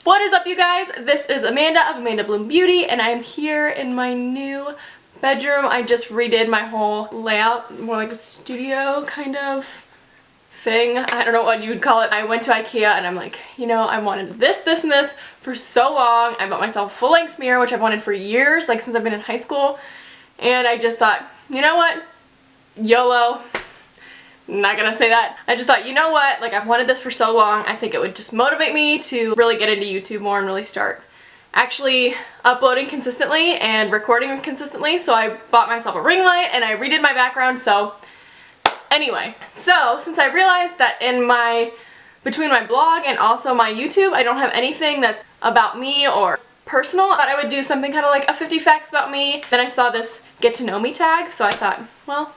What is up, you guys? This is Amanda of Amanda Bloom Beauty, and I'm here in my new bedroom. I just redid my whole layout, more like a studio kind of thing. I don't know what you would call it. I went to IKEA and I'm like, you know, I wanted this, this, and this for so long. I bought myself a full-length mirror, which I've wanted for years, like since I've been in high school. And I just thought, you know what? YOLO. Not gonna say that. I just thought, you know what, like I've wanted this for so long, I think it would just motivate me to really get into YouTube more and really start actually uploading consistently and recording consistently. So I bought myself a ring light and I redid my background. So anyway, so since I realized that between my blog and also my YouTube, I don't have anything that's about me or personal, I thought I would do something kind of like a 50 facts about me. Then I saw this get to know me tag, so I thought, well,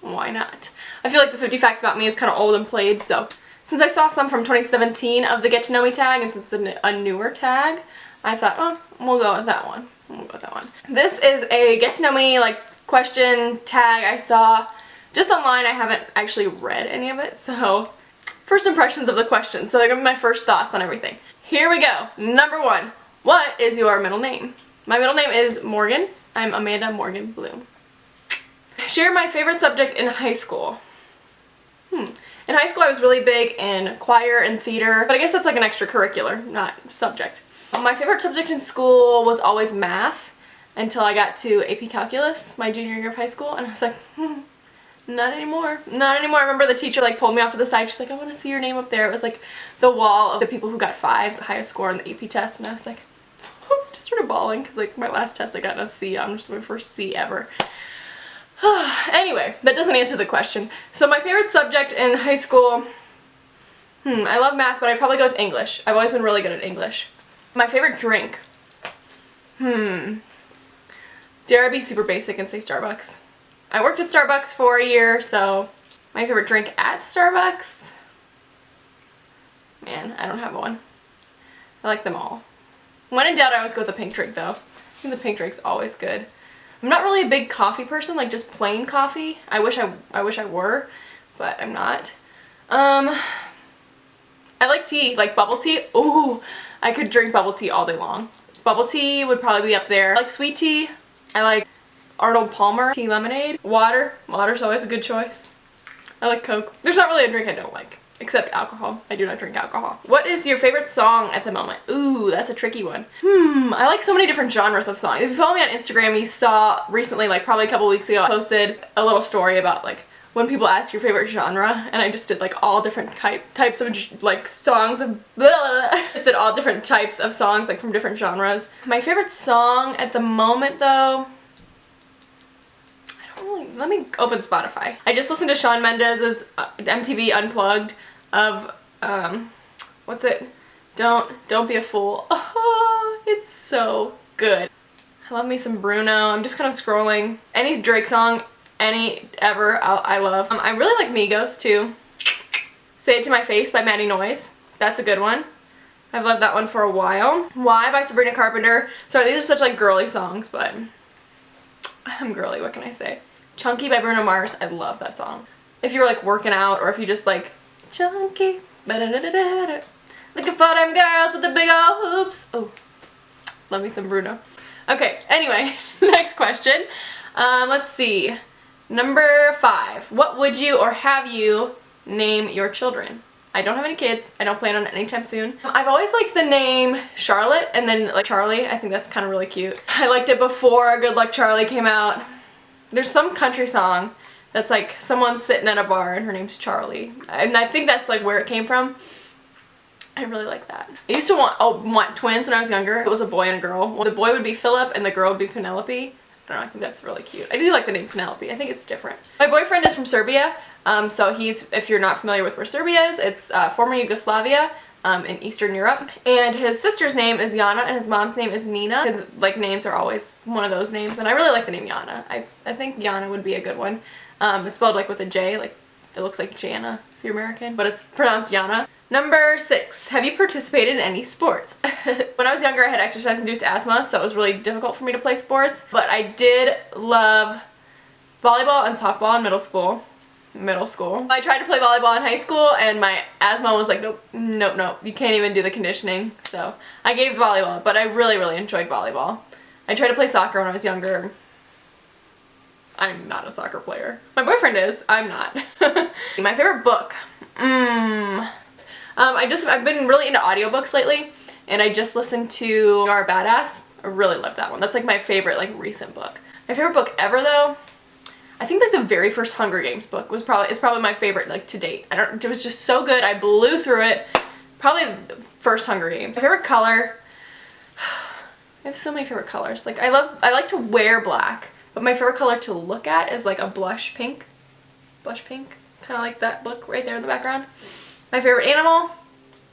why not? I feel like the 50 facts about me is kind of old and played, so since I saw some from 2017 of the get to know me tag, and since it's a newer tag, I thought, oh, we'll go with that one. This is a get to know me like question tag I saw just online. I haven't actually read any of it, so first impressions of the question. So they're gonna be my first thoughts on everything. Here we go. Number one, what is your middle name? My middle name is Morgan. I'm Amanda Morgan Bloom. Share my favorite subject in high school. In high school I was really big in choir and theater, but I guess that's like an extracurricular, not subject. My favorite subject in school was always math until I got to AP Calculus my junior year of high school, and I was like, not anymore. Not anymore. I remember the teacher like pulled me off to the side. She's like, I want to see your name up there. It was like the wall of the people who got 5s, the highest score on the AP test, and I was like, just sort of bawling because like my last test I got a C. I'm just my first C ever. Anyway, that doesn't answer the question. So my favorite subject in high school, I love math, but I'd probably go with English. I've always been really good at English. My favorite drink, dare I be super basic and say Starbucks? I worked at Starbucks for a year, so my favorite drink at Starbucks, man, I don't have one. I like them all. When in doubt, I always go with the pink drink though. I think the pink drink's always good. I'm not really a big coffee person, like just plain coffee. I wish I were, but I'm not. I like tea, like bubble tea. Ooh, I could drink bubble tea all day long. Bubble tea would probably be up there. I like sweet tea. I like Arnold Palmer tea lemonade. Water's always a good choice. I like Coke. There's not really a drink I don't like, except alcohol. I do not drink alcohol. What is your favorite song at the moment? Ooh, that's a tricky one. I like so many different genres of songs. If you follow me on Instagram, you saw recently, like probably a couple weeks ago, I posted a little story about like when people ask your favorite genre, and I just did like all different types of like songs of just did all different types of songs like from different genres. My favorite song at the moment though, let me open Spotify. I just listened to Shawn Mendes's MTV Unplugged of, what's it? Don't Be a Fool. Oh, it's so good. I love me some Bruno. I'm just kind of scrolling. Any Drake song, any ever, I love. I really like Migos too. Say It To My Face by Matty Noise. That's a good one. I've loved that one for a while. Why by Sabrina Carpenter. Sorry, these are such like girly songs, but I'm girly, what can I say? Chunky by Bruno Mars. I love that song. If you're like working out, or if you just like chunky, looking for them girls with the big old hoops. Oh, love me some Bruno. Okay, anyway, next question. Let's see. Number 5. What would you or have you name your children? I don't have any kids. I don't plan on it anytime soon. I've always liked the name Charlotte and then like Charlie. I think that's kind of really cute. I liked it before Good Luck Charlie came out. There's some country song that's like someone sitting at a bar and her name's Charlie. And I think that's like where it came from. I really like that. I used to want twins when I was younger. It was a boy and a girl. Well, the boy would be Philip and the girl would be Penelope. I don't know, I think that's really cute. I do like the name Penelope. I think it's different. My boyfriend is from Serbia. So if you're not familiar with where Serbia is, it's former Yugoslavia. In Eastern Europe, and his sister's name is Yana and his mom's name is Nina. His like names are always one of those names, and I really like the name Yana. I think Yana would be a good one. It's spelled like with a J, like it looks like Jana if you're American, but it's pronounced Yana. Number 6, have you participated in any sports? When I was younger I had exercise-induced asthma, so it was really difficult for me to play sports, but I did love volleyball and softball in middle school. middle school. I tried to play volleyball in high school and my asthma was like, nope, nope, nope, you can't even do the conditioning. So I gave volleyball, but I really, really enjoyed volleyball. I tried to play soccer when I was younger. I'm not a soccer player. My boyfriend is. I'm not. My favorite book. I've been really into audiobooks lately, and I just listened to You Are a Badass. I really love that one. That's like my favorite like recent book. My favorite book ever though, I think like the very first Hunger Games book is probably my favorite like to date. It was just so good. I blew through it. Probably the first Hunger Games. My favorite color. I have so many favorite colors. Like I like to wear black. But my favorite color to look at is like a blush pink. Blush pink. Kind of like that book right there in the background. My favorite animal?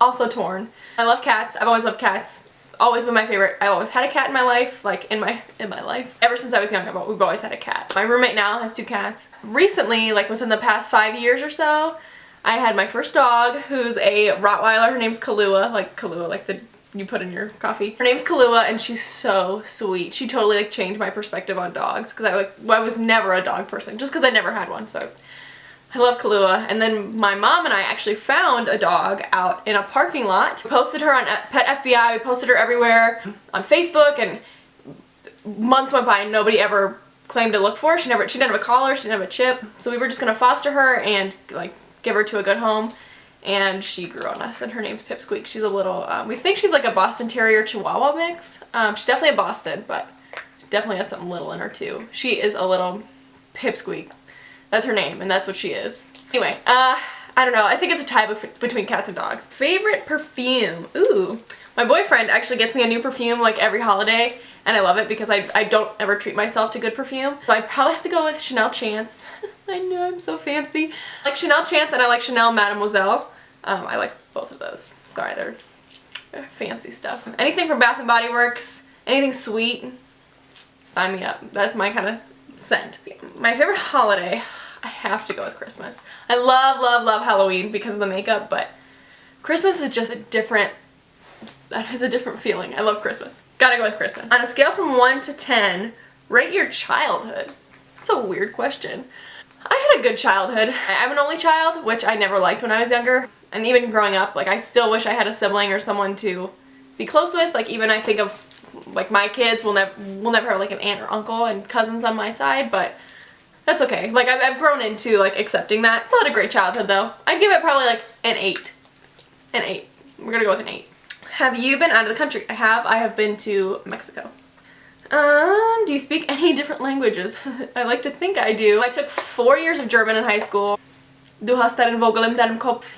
Also Torn. I love cats. I've always loved cats. Always been my favorite. I always had a cat in my life. Like in my life. Ever since I was young, we've always had a cat. My roommate now has 2 cats. Recently, like within the past 5 years or so, I had my first dog who's a Rottweiler. Her name's Kahlua. Like Kahlua, like the you put in your coffee. Her name's Kahlua and she's so sweet. She totally like changed my perspective on dogs because I was never a dog person just because I never had one. So I love Kahlua. And then my mom and I actually found a dog out in a parking lot. We posted her on Pet FBI. We posted her everywhere on Facebook, and months went by and nobody ever claimed to look for her. She didn't have a collar. She didn't have a chip. So we were just gonna foster her and like give her to a good home. And she grew on us, and her name's Pipsqueak. She's a little, we think she's like a Boston Terrier Chihuahua mix. She's definitely a Boston, but definitely has something little in her too. She is a little Pipsqueak. That's her name, and that's what she is. Anyway, I don't know. I think it's a tie between cats and dogs. Favorite perfume? Ooh. My boyfriend actually gets me a new perfume like every holiday, and I love it because I don't ever treat myself to good perfume. So I probably have to go with Chanel Chance. I know I'm so fancy. I like Chanel Chance and I like Chanel Mademoiselle. I like both of those. Sorry, they're fancy stuff. Anything from Bath & Body Works, anything sweet, sign me up. That's my kind of scent. My favorite holiday, I have to go with Christmas. I love, love, love Halloween because of the makeup, but Christmas is just it's a different feeling. I love Christmas. Gotta go with Christmas. On a scale from 1 to 10, rate your childhood. That's a weird question. I had a good childhood. I'm an only child, which I never liked when I was younger. And even growing up, like I still wish I had a sibling or someone to be close with. Like even I think of like my kids will never have like an aunt or uncle and cousins on my side, but that's okay. Like I've grown into like accepting that. It's not a great childhood though. I'd give it probably like an 8. An 8. We're gonna go with an 8. Have you been out of the country? I have. I have been to Mexico. Do you speak any different languages? I like to think I do. I took 4 years of German in high school. Du hast einen Vogel in deinem Kopf.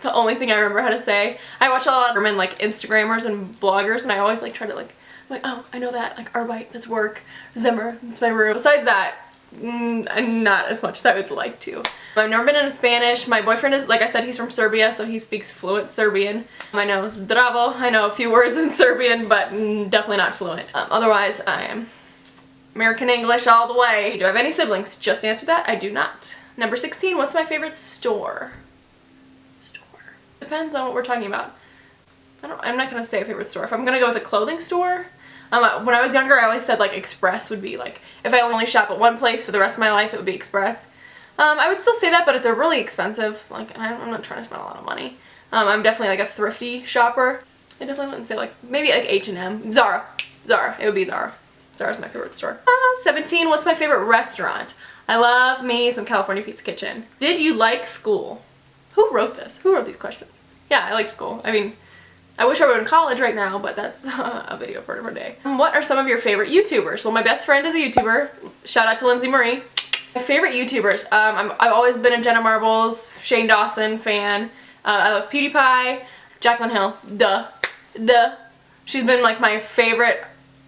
The only thing I remember how to say. I watch a lot of German like Instagrammers and bloggers, and I always like try to like, oh, I know that. Like Arbeit, that's work. Zimmer, that's my room. Besides that, not as much as I would like to. I've never been into Spanish. My boyfriend is, like I said, he's from Serbia, so he speaks fluent Serbian. I know Zdravo. I know a few words in Serbian, but definitely not fluent. Otherwise, I am American English all the way. Do I have any siblings? Just answer that. I do not. Number 16, what's my favorite store? Depends on what we're talking about. I'm not gonna say a favorite store. If I'm gonna go with a clothing store, when I was younger, I always said like Express would be like, if I only shop at one place for the rest of my life, it would be Express. I would still say that, but if they're really expensive, like I'm not trying to spend a lot of money. I'm definitely like a thrifty shopper. I definitely wouldn't say like, maybe like H&M. Zara. It would be Zara. Zara's my favorite store. 17, what's my favorite restaurant? I love me some California Pizza Kitchen. Did you like school? Who wrote this? Who wrote these questions? Yeah, I liked school. I mean, I wish I were in college right now, but that's a video for another day. What are some of your favorite YouTubers? Well, my best friend is a YouTuber. Shout out to Lindsay Marie. My favorite YouTubers, I've always been a Jenna Marbles, Shane Dawson fan. I love PewDiePie, Jaclyn Hill, duh. She's been like my favorite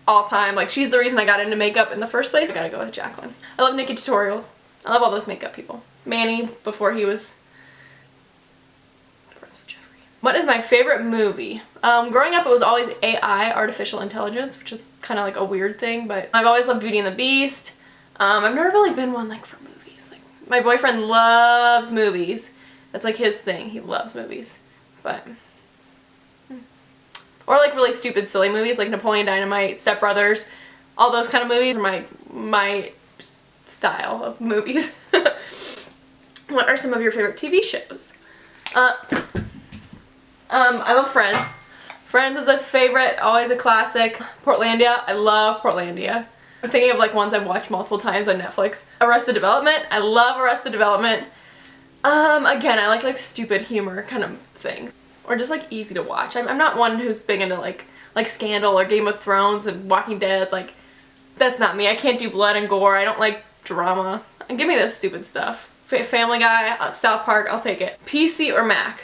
all time. Like she's the reason I got into makeup in the first place. I gotta go with Jaclyn. I love Nikki Tutorials. I love all those makeup people. Manny before he was friends with Jeffrey. What is my favorite movie? Growing up it was always AI, artificial intelligence, which is kind of like a weird thing, but I've always loved Beauty and the Beast. I've never really been one like for movies. Like my boyfriend loves movies. That's like his thing. He loves movies. But or like really stupid silly movies like Napoleon Dynamite, Step Brothers, all those kind of movies are my style of movies. What are some of your favorite TV shows? I love Friends. Friends is a favorite, always a classic. Portlandia, I love Portlandia. I'm thinking of like ones I've watched multiple times on Netflix. Arrested Development, I love Arrested Development. Again, I like stupid humor kind of things. Or just like easy to watch. I'm not one who's big into like Scandal or Game of Thrones and Walking Dead. Like, that's not me. I can't do blood and gore. I don't like drama. Give me this stupid stuff. Family Guy, South Park, I'll take it. PC or Mac?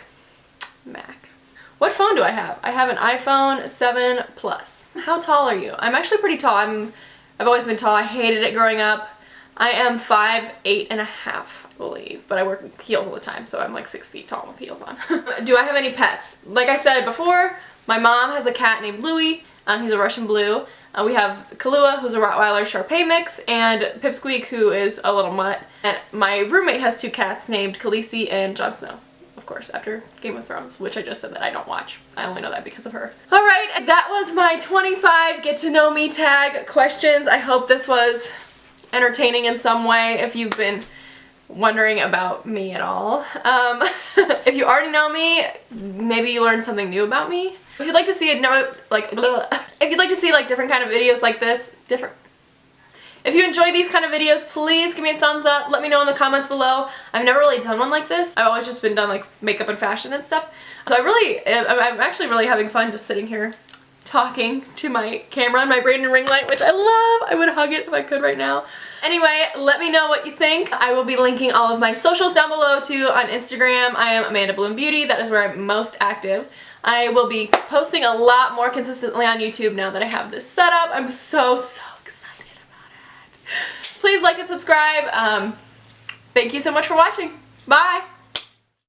Mac. What phone do I have? I have an iPhone 7 Plus. How tall are you? I'm actually pretty tall. I've always been tall. I hated it growing up. I am 5'8.5", I believe, but I wear heels all the time, so I'm like 6 feet tall with heels on. Do I have any pets? Like I said before, my mom has a cat named Louie. He's a Russian Blue. We have Kahlua, who's a Rottweiler Shar-Pei mix, and Pipsqueak, who is a little mutt. And my roommate has 2 cats named Khaleesi and Jon Snow. Of course, after Game of Thrones, which I just said that I don't watch. I only know that because of her. Alright, that was my 25 get to know me tag questions. I hope this was entertaining in some way if you've been wondering about me at all. If you already know me, maybe you learned something new about me. If you'd like to see if you'd like to see like different kind of videos like this, if you enjoy these kind of videos, please give me a thumbs up. Let me know in the comments below. I've never really done one like this. I've always just been done like makeup and fashion and stuff. So I'm actually really having fun just sitting here talking to my camera and my Braden ring light, which I love. I would hug it if I could right now. Anyway, let me know what you think. I will be linking all of my socials down below too. On Instagram, I am Amanda Bloom Beauty. That is where I'm most active. I will be posting a lot more consistently on YouTube now that I have this set up. I'm so excited about it. Please like and subscribe. Thank you so much for watching. Bye!